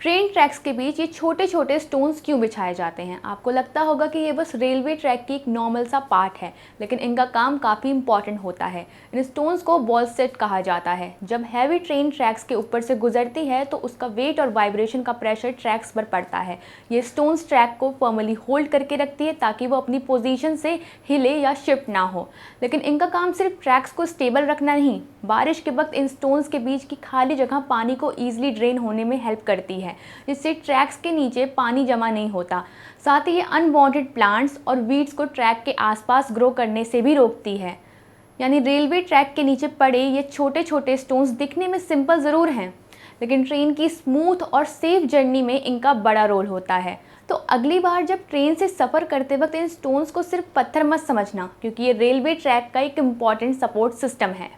Train tracks के बीच ये छोटे छोटे स्टोन्स क्यों बिछाए जाते हैं? आपको लगता होगा कि ये बस रेलवे ट्रैक की एक नॉर्मल सा पार्ट है, लेकिन इनका काम काफ़ी इंपॉर्टेंट होता है। इन स्टोन्स को बॉलसेट कहा जाता है। जब हैवी ट्रेन ट्रैक्स के ऊपर से गुजरती है तो उसका वेट और वाइब्रेशन का प्रेशर ट्रैक्स पर पड़ता है। ये स्टोन्स ट्रैक को फॉर्मली होल्ड करके रखती है ताकि वो अपनी पोजीशन से हिले या शिफ्ट ना हो। लेकिन इनका काम सिर्फ ट्रैक्स को स्टेबल रखना नहीं, बारिश के वक्त इन स्टोन्स के बीच की खाली जगह पानी को ईजिली ड्रेन होने में हेल्प करती है, जिससे ट्रैक्स के नीचे पानी जमा नहीं होता। साथ ही ये अनवांटेड प्लांट्स और वीड्स को ट्रैक के आसपास ग्रो करने से भी रोकती है। यानी रेलवे ट्रैक के नीचे पड़े ये छोटे छोटे स्टोन्स दिखने में सिंपल ज़रूर हैं, लेकिन ट्रेन की स्मूथ और सेफ जर्नी में इनका बड़ा रोल होता है। तो अगली बार जब ट्रेन से सफ़र करते वक्त इन स्टोन्स को सिर्फ पत्थर मत समझना, क्योंकि ये रेलवे ट्रैक का एक इम्पॉर्टेंट सपोर्ट सिस्टम है।